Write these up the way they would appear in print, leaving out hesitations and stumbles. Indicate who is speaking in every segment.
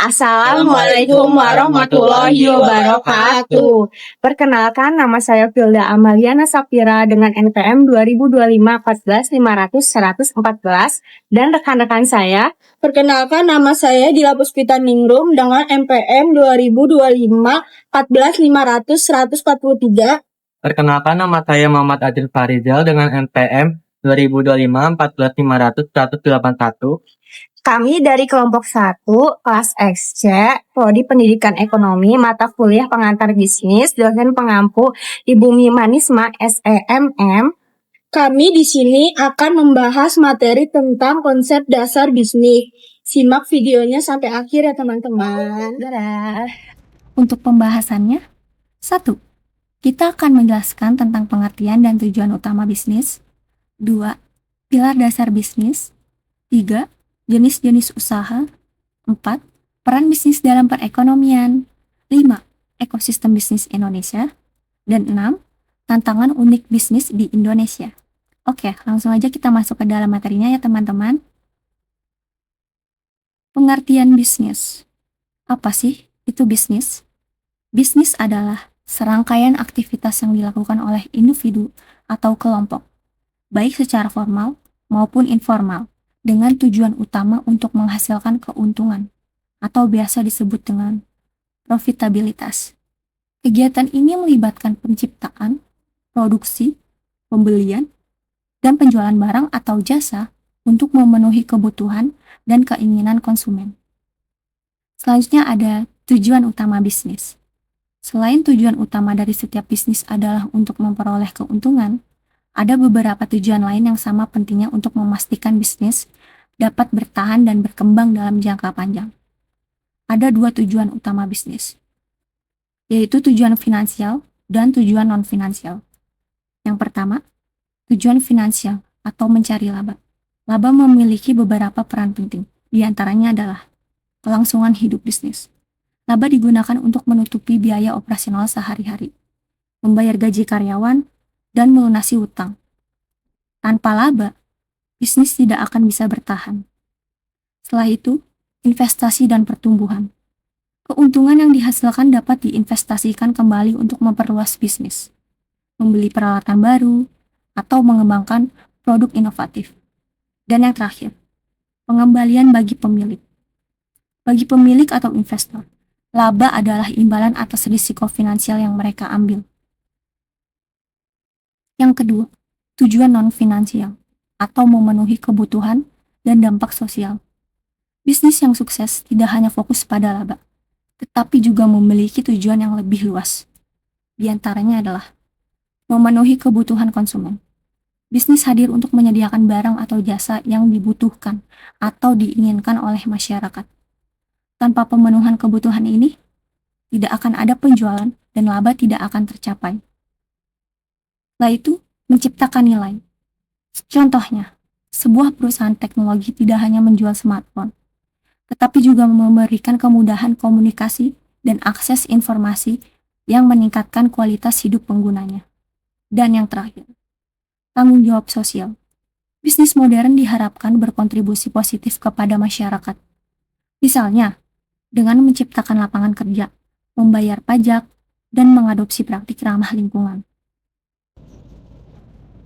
Speaker 1: Assalamualaikum warahmatullahi wabarakatuh. Perkenalkan, nama saya Filda Amaliana Safira dengan NPM 2025 14500 dan rekan-rekan saya.
Speaker 2: Perkenalkan, nama saya Dila Puspita Ningrum dengan NPM 2025 14500
Speaker 3: Perkenalkan, nama saya Muhammad Adil Farizal dengan NPM 2025 14500
Speaker 1: Kami dari kelompok 1, kelas XC, Prodi Pendidikan Ekonomi, mata kuliah pengantar bisnis, dosen pengampu Ibu Mimanisma SEMM.
Speaker 2: Kami di sini akan membahas materi tentang konsep dasar bisnis. Simak videonya sampai akhir ya teman-teman.
Speaker 1: Dadah.
Speaker 4: Untuk pembahasannya, 1. Kita akan menjelaskan tentang pengertian dan tujuan utama bisnis. 2. Pilar dasar bisnis. 3. Jenis-jenis usaha. 4. Peran bisnis dalam perekonomian. 5. Ekosistem bisnis Indonesia. Dan 6. Tantangan unik bisnis di Indonesia. Oke, langsung aja kita masuk ke dalam materinya ya teman-teman. Pengertian bisnis. Apa sih itu bisnis? Bisnis adalah serangkaian aktivitas yang dilakukan oleh individu atau kelompok, baik secara formal maupun informal, dengan tujuan utama untuk menghasilkan keuntungan, atau biasa disebut dengan profitabilitas. Kegiatan ini melibatkan penciptaan, produksi, pembelian, dan penjualan barang atau jasa untuk memenuhi kebutuhan dan keinginan konsumen. Selanjutnya ada tujuan utama bisnis. Selain tujuan utama dari setiap bisnis adalah untuk memperoleh keuntungan, ada beberapa tujuan lain yang sama pentingnya untuk memastikan bisnis dapat bertahan dan berkembang dalam jangka panjang. Ada 2 tujuan utama bisnis, yaitu tujuan finansial dan tujuan non-finansial. Yang pertama, tujuan finansial atau mencari laba. Laba memiliki beberapa peran penting, di antaranya adalah kelangsungan hidup bisnis. Laba digunakan untuk menutupi biaya operasional sehari-hari, membayar gaji karyawan, dan melunasi hutang. Tanpa laba, bisnis tidak akan bisa bertahan. Setelah itu, investasi dan pertumbuhan. Keuntungan yang dihasilkan dapat diinvestasikan kembali untuk memperluas bisnis, membeli peralatan baru, atau mengembangkan produk inovatif. Dan yang terakhir, pengembalian bagi pemilik. Bagi pemilik atau investor, laba adalah imbalan atas risiko finansial yang mereka ambil. Yang kedua, tujuan non-finansial atau memenuhi kebutuhan dan dampak sosial. Bisnis yang sukses tidak hanya fokus pada laba, tetapi juga memiliki tujuan yang lebih luas. Di antaranya adalah memenuhi kebutuhan konsumen. Bisnis hadir untuk menyediakan barang atau jasa yang dibutuhkan atau diinginkan oleh masyarakat. Tanpa pemenuhan kebutuhan ini, tidak akan ada penjualan dan laba tidak akan tercapai. Setelah itu, menciptakan nilai. Contohnya, sebuah perusahaan teknologi tidak hanya menjual smartphone, tetapi juga memberikan kemudahan komunikasi dan akses informasi yang meningkatkan kualitas hidup penggunanya. Dan yang terakhir, tanggung jawab sosial. Bisnis modern diharapkan berkontribusi positif kepada masyarakat. Misalnya, dengan menciptakan lapangan kerja, membayar pajak, dan mengadopsi praktik ramah lingkungan.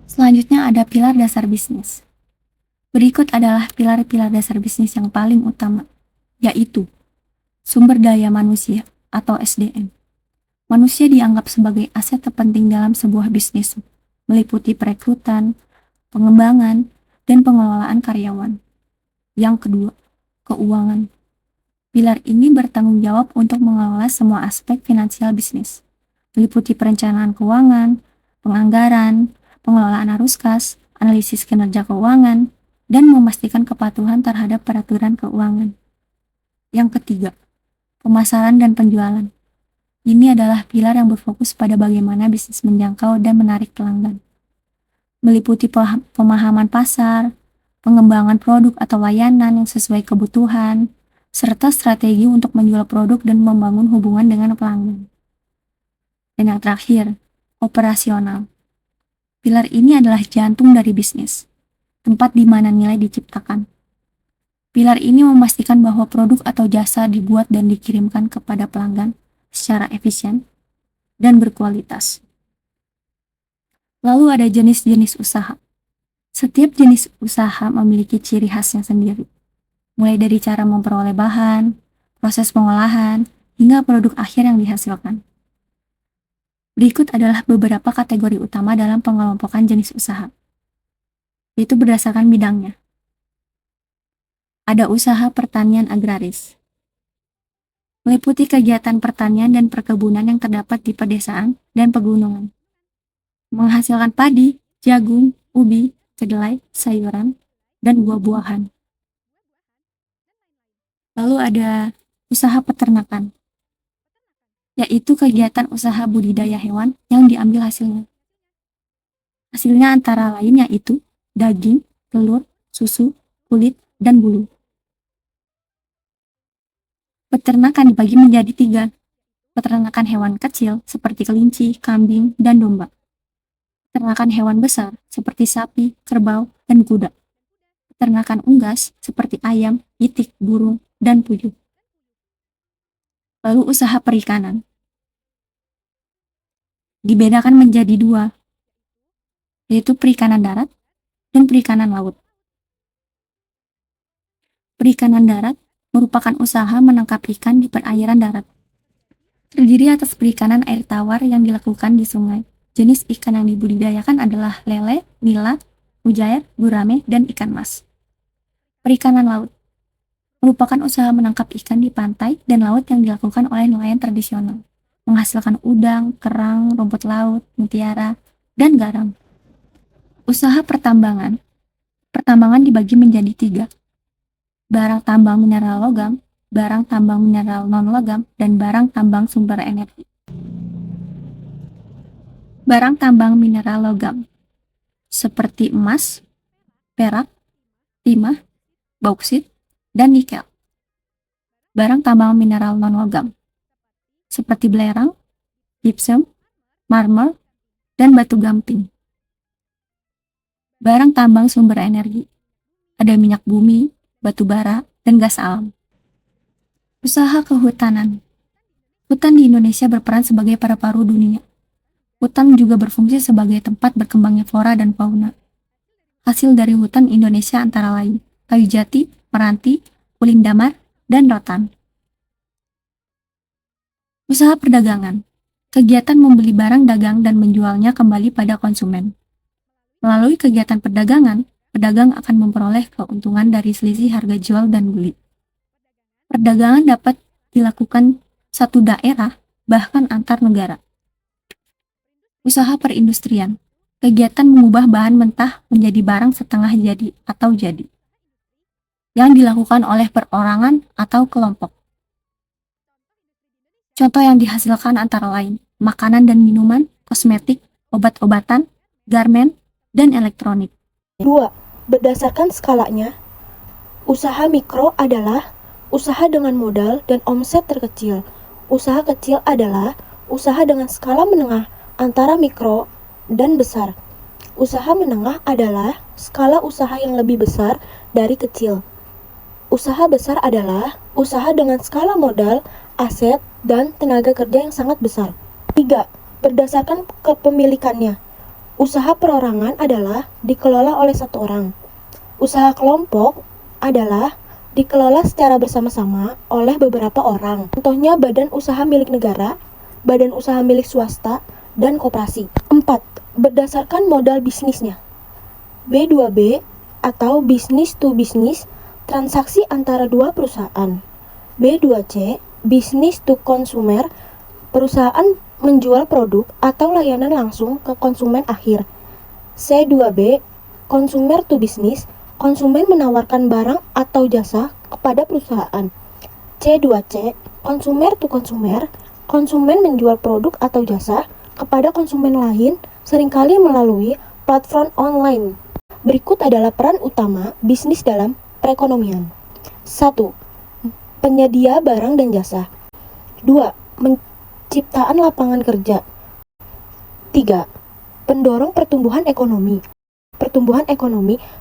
Speaker 4: Selanjutnya ada pilar dasar bisnis. Berikut adalah pilar-pilar dasar bisnis yang paling utama, yaitu sumber daya manusia atau SDM. Manusia dianggap sebagai aset terpenting dalam sebuah bisnis, meliputi perekrutan, pengembangan, dan pengelolaan karyawan. Yang kedua, keuangan. Pilar ini bertanggung jawab untuk mengelola semua aspek finansial bisnis, meliputi perencanaan keuangan, penganggaran, pengelolaan arus kas, analisis kinerja keuangan, dan memastikan kepatuhan terhadap peraturan keuangan. Yang ketiga, pemasaran dan penjualan. Ini adalah pilar yang berfokus pada bagaimana bisnis menjangkau dan menarik pelanggan, meliputi pemahaman pasar, pengembangan produk atau layanan yang sesuai kebutuhan, serta strategi untuk menjual produk dan membangun hubungan dengan pelanggan. Dan yang terakhir, operasional. Pilar ini adalah jantung dari bisnis, tempat di mana nilai diciptakan. Pilar ini memastikan bahwa produk atau jasa dibuat dan dikirimkan kepada pelanggan secara efisien dan berkualitas. Lalu ada jenis-jenis usaha. Setiap jenis usaha memiliki ciri khasnya sendiri, mulai dari cara memperoleh bahan, proses pengolahan, hingga produk akhir yang dihasilkan. Berikut adalah beberapa kategori utama dalam pengelompokan jenis usaha, yaitu berdasarkan bidangnya. Ada usaha pertanian agraris, meliputi kegiatan pertanian dan perkebunan yang terdapat di pedesaan dan pegunungan, menghasilkan padi, jagung, ubi, kedelai, sayuran, dan buah-buahan. Lalu ada usaha peternakan, yaitu kegiatan usaha budidaya hewan yang diambil hasilnya. Hasilnya antara lain yaitu daging, telur, susu, kulit, dan bulu. Peternakan dibagi menjadi 3. Peternakan hewan kecil seperti kelinci, kambing, dan domba. Peternakan hewan besar seperti sapi, kerbau, dan kuda. Peternakan unggas seperti ayam, itik, burung, dan puyuh. Lalu usaha perikanan dibedakan menjadi 2, yaitu perikanan darat dan perikanan laut. Perikanan darat merupakan usaha menangkap ikan di perairan darat. Terdiri atas perikanan air tawar yang dilakukan di sungai. Jenis ikan yang dibudidayakan adalah lele, nila, mujair, gurame, dan ikan mas. Perikanan laut merupakan usaha menangkap ikan di pantai dan laut yang dilakukan oleh nelayan tradisional, menghasilkan udang, kerang, rumput laut, mutiara, dan garam. Usaha pertambangan dibagi menjadi 3. Barang tambang mineral logam, barang tambang mineral non-logam, dan barang tambang sumber energi. Barang tambang mineral logam seperti emas, perak, timah, bauksit, dan nikel. Barang tambang mineral non-logam seperti belerang, gypsum, marmer, dan batu gamping. Barang tambang sumber energi ada minyak bumi, batu bara, dan gas alam. Usaha kehutanan. Hutan di Indonesia berperan sebagai paru-paru dunia. Hutan juga berfungsi sebagai tempat berkembangnya flora dan fauna. Hasil dari hutan Indonesia antara lain kayu jati, meranti, uling damar, dan rotan. Usaha perdagangan. Kegiatan membeli barang dagang dan menjualnya kembali pada konsumen. Melalui kegiatan perdagangan, pedagang akan memperoleh keuntungan dari selisih harga jual dan beli. Perdagangan dapat dilakukan satu daerah, bahkan antar negara. Usaha perindustrian. Kegiatan mengubah bahan mentah menjadi barang setengah jadi atau jadi, yang dilakukan oleh perorangan atau kelompok. Contoh yang dihasilkan antara lain makanan dan minuman, kosmetik, obat-obatan, garmen, dan elektronik.
Speaker 2: 2. Berdasarkan skalanya, usaha mikro adalah usaha dengan modal dan omset terkecil. Usaha kecil adalah usaha dengan skala menengah antara mikro dan besar. Usaha menengah adalah skala usaha yang lebih besar dari kecil. Usaha besar adalah usaha dengan skala modal, aset, dan tenaga kerja yang sangat besar. 3. Berdasarkan kepemilikannya, usaha perorangan adalah dikelola oleh satu orang. Usaha kelompok adalah dikelola secara bersama-sama oleh beberapa orang. Contohnya badan usaha milik negara, badan usaha milik swasta, dan koperasi. 4. Berdasarkan modal bisnisnya. B2B atau business to business, transaksi antara dua perusahaan. B2C, business to consumer, perusahaan menjual produk atau layanan langsung ke konsumen akhir. C2B, consumer to business, konsumen menawarkan barang atau jasa kepada perusahaan. C2C, consumer to consumer, konsumen menjual produk atau jasa kepada konsumen lain, seringkali melalui platform online. Berikut adalah peran utama bisnis dalam perekonomian. 1. Penyedia barang dan jasa. 2. Penciptaan lapangan kerja. 3. Pendorong pertumbuhan ekonomi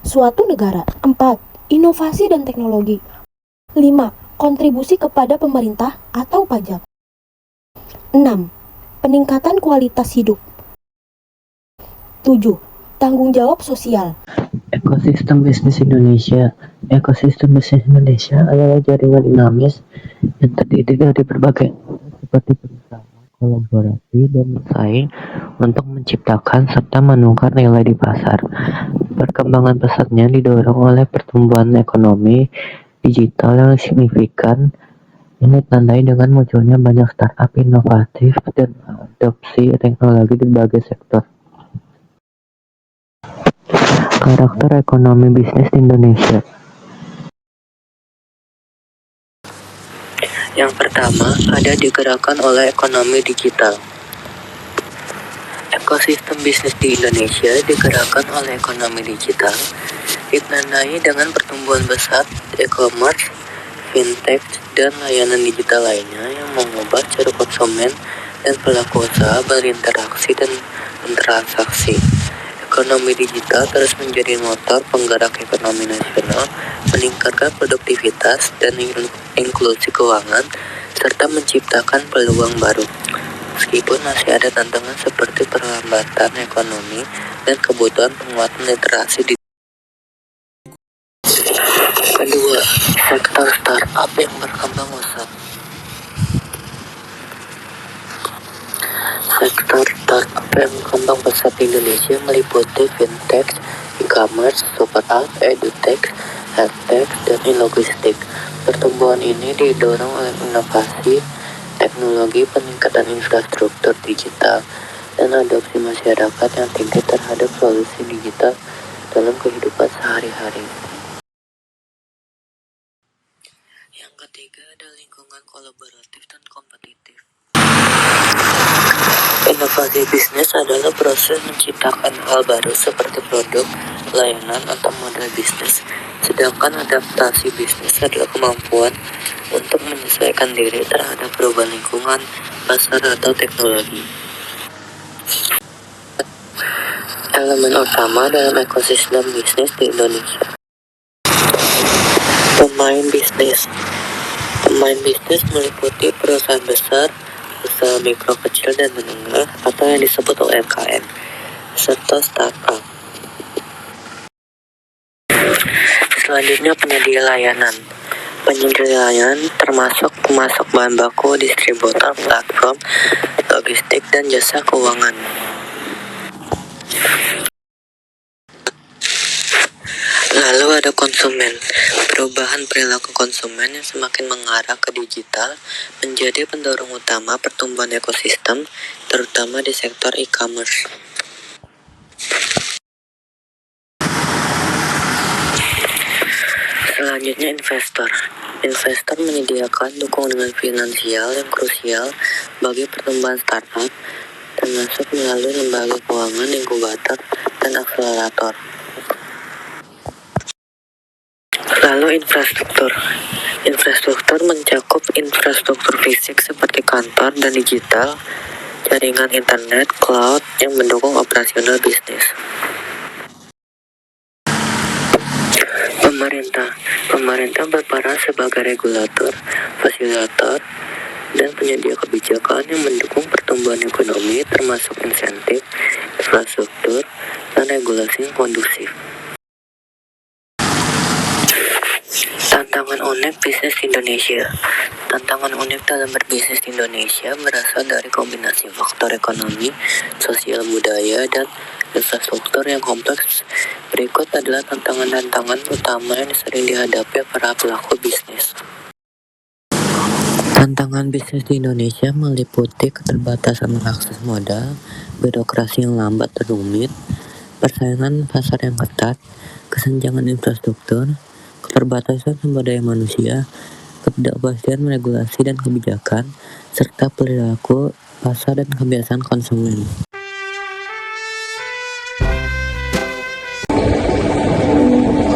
Speaker 2: suatu negara. 4. Inovasi dan teknologi. 5. Kontribusi kepada pemerintah atau pajak. 6. Peningkatan kualitas hidup. 7. Tanggung jawab sosial.
Speaker 5: Ekosistem bisnis Indonesia. Ekosistem bisnis Indonesia adalah jaringan dinamis yang terdiri dari berbagai seperti perusahaan, kolaborasi, dan bersaing untuk menciptakan serta menukar nilai di pasar. Perkembangan pesatnya didorong oleh pertumbuhan ekonomi digital yang signifikan. Ini ditandai dengan munculnya banyak startup inovatif dan adopsi teknologi di berbagai sektor. Karakter ekonomi bisnis di Indonesia. Yang pertama, ada digerakkan oleh ekonomi digital. Ekosistem bisnis di Indonesia digerakkan oleh ekonomi digital, ditandai dengan pertumbuhan besar e-commerce, fintech, dan layanan digital lainnya yang mengubah cara konsumen dan pelaku usaha berinteraksi dan bertransaksi. Ekonomi digital terus menjadi motor penggerak ekonomi nasional, meningkatkan produktivitas dan inklusi keuangan, serta menciptakan peluang baru. Meskipun masih ada tantangan seperti perlambatan ekonomi dan kebutuhan penguatan literasi di. Kedua, sektor startup yang berkembang pesat. Sektor startup yang berkembang pesat di Indonesia meliputi fintech, e-commerce, super app, edutech, healthtech, dan logistik. Pertumbuhan ini didorong oleh inovasi, teknologi, peningkatan infrastruktur digital, dan adopsi masyarakat yang tinggi terhadap solusi digital dalam kehidupan sehari-hari. Yang ketiga ada lingkungan kolaboratif dan kompetitif. Inovasi bisnis adalah proses menciptakan hal baru seperti produk, layanan, atau model bisnis. Sedangkan adaptasi bisnis adalah kemampuan untuk menyesuaikan diri terhadap perubahan lingkungan, pasar, atau teknologi. Elemen utama dalam ekosistem bisnis di Indonesia. Pemain bisnis. Pemain bisnis meliputi perusahaan besar, usaha mikro, kecil, dan menengah atau yang disebut UMKM, serta startup. Selanjutnya penyedia layanan. Penyedia layanan termasuk pemasok bahan baku, distributor, platform, logistik, dan jasa keuangan. Lalu ada konsumen. Perubahan perilaku konsumen yang semakin mengarah ke digital menjadi pendorong utama pertumbuhan ekosistem, terutama di sektor e-commerce. Selanjutnya investor. Investor menyediakan dukungan finansial yang krusial bagi pertumbuhan startup, termasuk melalui lembaga keuangan, inkubator, dan akselerator. Lalu infrastruktur. Infrastruktur mencakup infrastruktur fisik seperti kantor dan digital, jaringan internet, cloud yang mendukung operasional bisnis. Pemerintah berperan sebagai regulator, fasilitator, dan penyedia kebijakan yang mendukung pertumbuhan ekonomi termasuk insentif, infrastruktur, dan regulasi yang kondusif. Tantangan unik bisnis di Indonesia. Tantangan unik dalam berbisnis di Indonesia berasal dari kombinasi faktor ekonomi, sosial, budaya, dan infrastruktur yang kompleks. Berikut adalah tantangan-tantangan utama yang sering dihadapi para pelaku bisnis. Tantangan bisnis di Indonesia meliputi keterbatasan akses modal, birokrasi yang lambat dan rumit, persaingan pasar yang ketat, kesenjangan infrastruktur, keterbatasan sumber daya manusia, ketidakpastian regulasi dan kebijakan, serta perilaku pasar dan kebiasaan konsumen.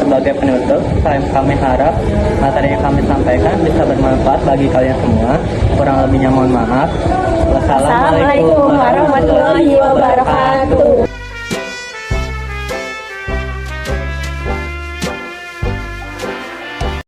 Speaker 3: Sebagai penutup, kami harap materi yang kami sampaikan bisa bermanfaat bagi kalian semua. Kurang lebihnya mohon maaf. Wassalamualaikum warahmatullahi wabarakatuh.